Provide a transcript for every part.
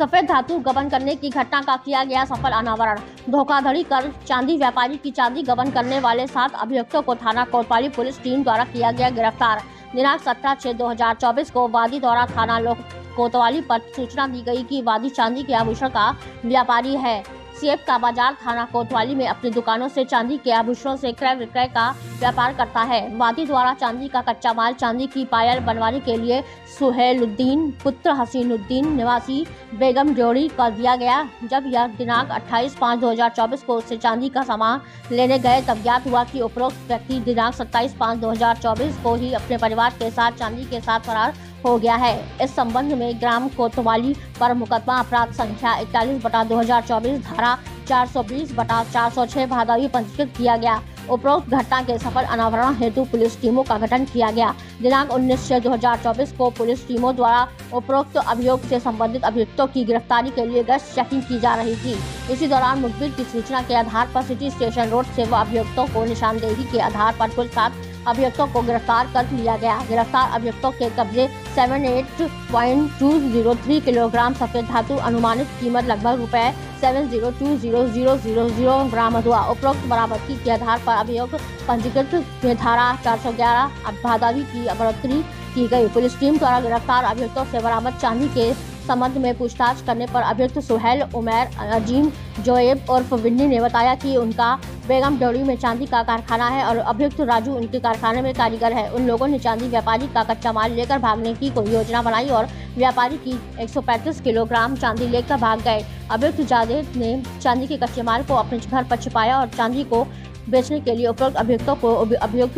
सफेद धातु गबन करने की घटना का किया गया सफल अनावरण। धोखाधड़ी कर चांदी व्यापारी की चांदी गबन करने वाले 7 अभियुक्तों को थाना कोतवाली पुलिस टीम द्वारा किया गया गिरफ्तार। दिनांक 17/6/2024 को वादी द्वारा थाना कोतवाली पर सूचना दी गई कि वादी चांदी के आभूषण का व्यापारी है। सेब का बाजार थाना कोतवाली में अपनी दुकानों से चांदी के आभूषणों से क्रय विक्रय का व्यापार करता है। वादी द्वारा चांदी का कच्चा माल चांदी की पायल बनवाने के लिए सुहेलुद्दीन पुत्र हसीनुद्दीन निवासी बेगम ड्योढ़ी कर दिया गया। जब यह दिनांक 28/5/2024 को उससे चांदी का सामान लेने गए तब ज्ञात हुआ कि उपरोक्त व्यक्ति दिनांक 27/5/2024 को ही अपने परिवार के साथ चांदी के साथ फरार हो गया है। इस संबंध में ग्राम कोतवाली पर मुकदमा अपराध संख्या 41/2024 धारा 420/406 भादवी पंजीकृत किया गया। उपरोक्त घटना के सफल अनावरण हेतु पुलिस टीमों का गठन किया गया। दिनांक 19/6/2024 को पुलिस टीमों द्वारा उपरोक्त अभियोग से संबंधित अभियुक्तों की गिरफ्तारी के लिए गश्त चेकिंग की जा रही थी। इसी दौरान मुखबिर की सूचना के आधार पर सिटी स्टेशन रोड से व अभियुक्तों को निशानदेही के आधार पर कुल 7 अभियुक्तों को गिरफ्तार कर लिया गया। गिरफ्तार अभियुक्तों के कब्जे 78.203 किलोग्राम सफेद धातु अनुमानित कीमत लगभग रुपए 7020,000 बरामद हुआ। उपरोक्त बरामदगी के आधार पर अभियोग पंजीकृत में धारा 411 भादवी की बढ़ोतरी की गई। पुलिस टीम द्वारा गिरफ्तार अभियुक्तों से बरामद चांदी के संबंध में पूछताछ करने पर अभियुक्त सुहेल उमर अजीम जोएब उर्फ विन्नी ने बताया कि उनका बेगम ड्योढ़ी में चांदी का कारखाना है और अभियुक्त राजू उनके कारखाने में कारीगर है। उन लोगों ने चांदी व्यापारी का कच्चा माल लेकर भागने की कोई योजना बनाई और व्यापारी की 135 किलोग्राम चांदी लेकर भाग गए। अभियुक्त जावेद ने चांदी के कच्चे माल को अपने घर पर छिपाया और चांदी को बेचने के लिए उपरोक्त अभियुक्तों को अभियुक्त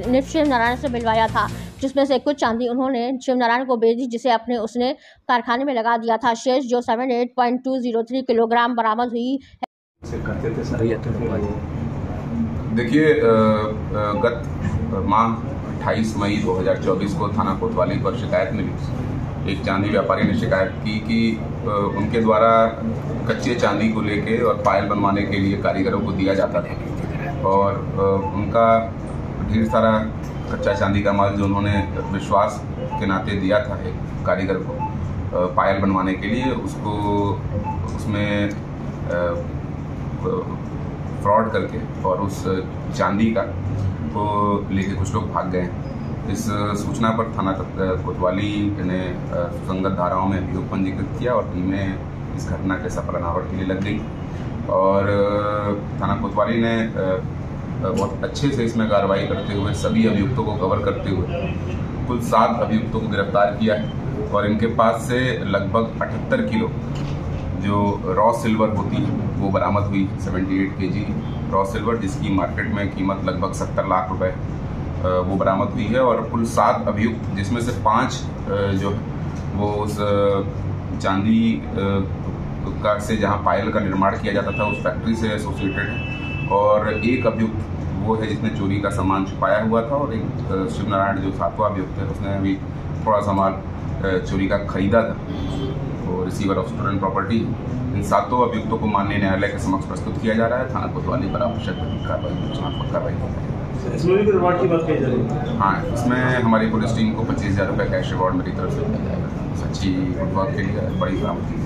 ने शिव नारायण से मिलवाया था, जिसमें से कुछ चांदी उन्होंने शिव नारायण को बेच दी, जिसे उसने कारखाने में लगा दिया था। शेष जो 78.203 किलोग्राम बरामद हुई है। देखिए, गत माह 28 मई 2024 को थाना कोतवाली पर शिकायत मिली। एक चांदी व्यापारी ने शिकायत की कि उनके द्वारा कच्चे चांदी को लेके और पायल बनवाने के लिए कारीगरों को दिया जाता था और उनका ढेर सारा कच्चा चांदी का माल जो उन्होंने विश्वास के नाते दिया था एक कारीगर को पायल बनवाने के लिए, उसको उसमें फ्रॉड करके और उस चांदी का को लेके कुछ लोग भाग गए। इस सूचना पर थाना कोतवाली ने सुसंगत धाराओं में अभियोग पंजीकृत किया और टीमें इस घटना के सफल अनावरण के लिए लग गई और थाना कोतवाली ने बहुत अच्छे से इसमें कार्रवाई करते हुए सभी अभियुक्तों को कवर करते हुए कुल 7 अभियुक्तों को गिरफ्तार किया है और इनके पास से लगभग 78 किलो जो रॉ सिल्वर होती है वो बरामद हुई। 78 kg रॉ सिल्वर, जिसकी मार्केट में कीमत लगभग 70 लाख रुपए वो बरामद हुई है और कुल 7 अभियुक्त, जिसमें से 5 जो वो उस चांदी का से जहाँ पायल का निर्माण किया जाता था उस फैक्ट्री से एसोसिएटेड है और एक अभियुक्त वो है जिसने चोरी का सामान छुपाया हुआ था और एक शिव नारायण जो 7वां अभियुक्त है उसने अभी थोड़ा सामान चोरी का खरीदा था, वो रिसीवर ऑफ स्टोलन प्रॉपर्टी। इन 7 अभियुक्तों को माननीय न्यायालय के समक्ष प्रस्तुत किया जा रहा है। थाना कोतवाली पर आवश्यक कार्रवाई की बात कही जा रही है। हाँ, इसमें हमारी पुलिस टीम को 25,000 रुपये कैश रिवॉर्ड मेरी तरफ से दिया जाएगा। सच्ची फुटबॉल के लिए बड़ी बरामदगी है।